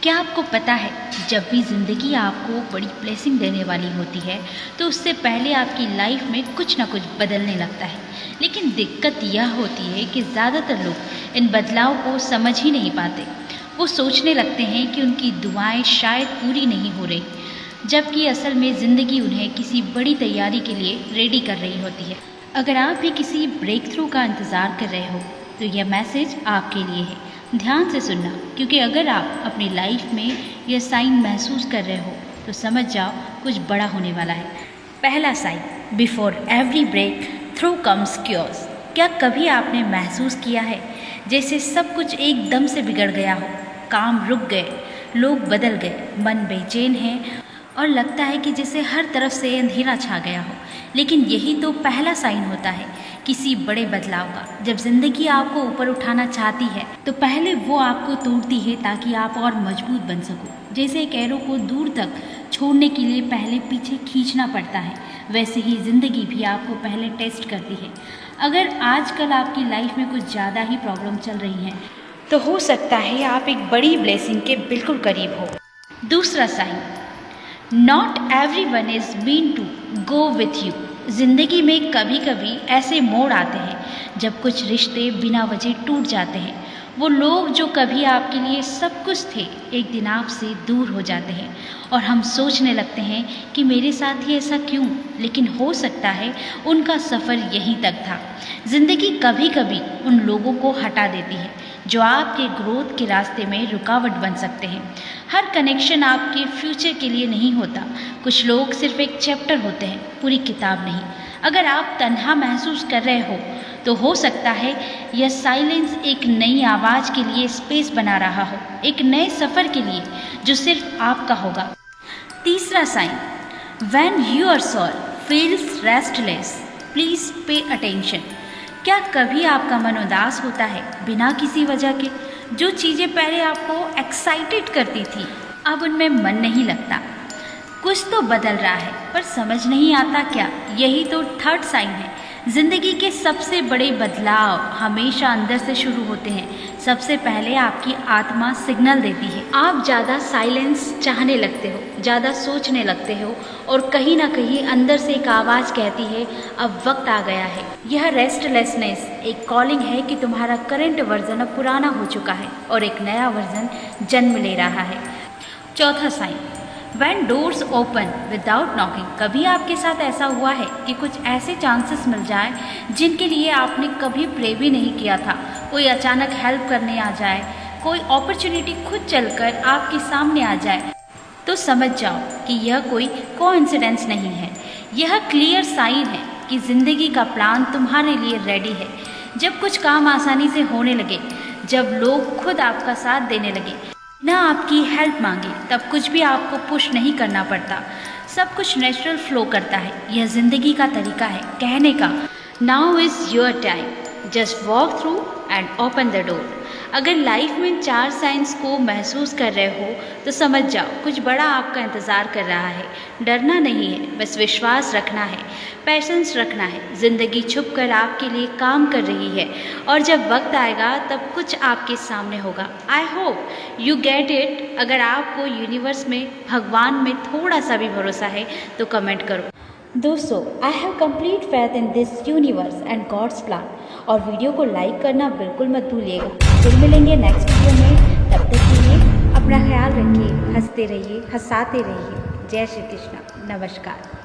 क्या आपको पता है जब भी ज़िंदगी आपको बड़ी ब्लेसिंग देने वाली होती है तो उससे पहले आपकी लाइफ में कुछ ना कुछ बदलने लगता है। लेकिन दिक्कत यह होती है कि ज़्यादातर लोग इन बदलाव को समझ ही नहीं पाते। वो सोचने लगते हैं कि उनकी दुआएं शायद पूरी नहीं हो रही, जबकि असल में ज़िंदगी उन्हें किसी बड़ी तैयारी के लिए रेडी कर रही होती है। अगर आप भी किसी ब्रेक थ्रू का इंतज़ार कर रहे हो तो यह मैसेज आपके लिए है। ध्यान से सुनना, क्योंकि अगर आप अपनी लाइफ में यह साइन महसूस कर रहे हो तो समझ जाओ कुछ बड़ा होने वाला है। पहला sign, before every breakthrough comes cures. क्या कभी आपने महसूस किया है जैसे सब कुछ एकदम से बिगड़ गया हो, काम रुक गए, लोग बदल गए, मन बेचैन है और लगता है कि जैसे हर तरफ से अंधेरा छा गया हो। लेकिन यही तो पहला साइन होता है किसी बड़े बदलाव का। जब ज़िंदगी आपको ऊपर उठाना चाहती है तो पहले वो आपको तोड़ती है ताकि आप और मजबूत बन सको। जैसे एक एरो को दूर तक छोड़ने के लिए पहले पीछे खींचना पड़ता है, वैसे ही ज़िंदगी भी आपको पहले टेस्ट करती है। अगर आजकल आपकी लाइफ में कुछ ज़्यादा ही प्रॉब्लम चल रही हैं तो हो सकता है आप एक बड़ी ब्लेसिंग के बिल्कुल करीब हो। दूसरा sign, not everyone is mean to go with you. ज़िंदगी में कभी कभी ऐसे मोड़ आते हैं जब कुछ रिश्ते बिना वजह टूट जाते हैं। वो लोग जो कभी आपके लिए सब कुछ थे एक दिन आपसे दूर हो जाते हैं और हम सोचने लगते हैं कि मेरे साथ ही ऐसा क्यों। लेकिन हो सकता है उनका सफ़र यहीं तक था। ज़िंदगी कभी कभी उन लोगों को हटा देती है जो आपके ग्रोथ के रास्ते में रुकावट बन सकते हैं। हर कनेक्शन आपके फ्यूचर के लिए नहीं होता। कुछ लोग सिर्फ एक चैप्टर होते हैं, पूरी किताब नहीं। अगर आप तन्हा महसूस कर रहे हो तो हो सकता है यह साइलेंस एक नई आवाज़ के लिए स्पेस बना रहा हो, एक नए सफ़र के लिए जो सिर्फ आपका होगा। तीसरा sign, when your soul feels restless please pay attention. क्या कभी आपका मन उदास होता है बिना किसी वजह के? जो चीज़ें पहले आपको एक्साइटेड करती थी अब उनमें मन नहीं लगता। कुछ तो बदल रहा है पर समझ नहीं आता क्या। यही तो थर्ड साइन है। ज़िंदगी के सबसे बड़े बदलाव हमेशा अंदर से शुरू होते हैं। सबसे पहले आपकी आत्मा सिग्नल देती है। आप ज़्यादा साइलेंस चाहने लगते हो, ज़्यादा सोचने लगते हो और कहीं ना कहीं अंदर से एक आवाज़ कहती है अब वक्त आ गया है। यह रेस्टलेसनेस एक कॉलिंग है कि तुम्हारा करंट वर्जन अब पुराना हो चुका है और एक नया वर्जन जन्म ले रहा है। चौथा sign, When doors open without knocking। कभी आपके साथ ऐसा हुआ है कि कुछ ऐसे चांसेस मिल जाए जिनके लिए आपने कभी प्रे भी नहीं किया था। कोई अचानक हेल्प करने आ जाए, कोई अपॉर्चुनिटी खुद चलकर आपके सामने आ जाए, तो समझ जाओ कि यह कोई कोइंसिडेंस नहीं है। यह क्लियर साइन है कि ज़िंदगी का प्लान तुम्हारे लिए रेडी है। जब कुछ काम आसानी से होने लगे, जब लोग खुद आपका साथ देने लगे, ना आपकी हेल्प मांगे, तब कुछ भी आपको पुश नहीं करना पड़ता। सब कुछ नेचुरल फ्लो करता है। यह ज़िंदगी का तरीका है कहने का, now is your time, just walk through and open the door. अगर लाइफ में 4 साइंस को महसूस कर रहे हो तो समझ जाओ कुछ बड़ा आपका इंतज़ार कर रहा है। डरना नहीं है, बस विश्वास रखना है, पैशंस रखना है। ज़िंदगी छुप कर आपके लिए काम कर रही है और जब वक्त आएगा तब कुछ आपके सामने होगा। I hope you get it. अगर आपको यूनिवर्स में, भगवान में थोड़ा सा भी भरोसा है तो कमेंट करो। दोस्तों, I have complete faith in this universe and God's plan. और वीडियो को लाइक करना बिल्कुल मत भूलिएगा। फिर मिलेंगे नेक्स्ट वीडियो में। तब तक के लिए अपना ख्याल रखिए, हंसते रहिए, हंसाते रहिए। जय श्री कृष्ण, नमस्कार।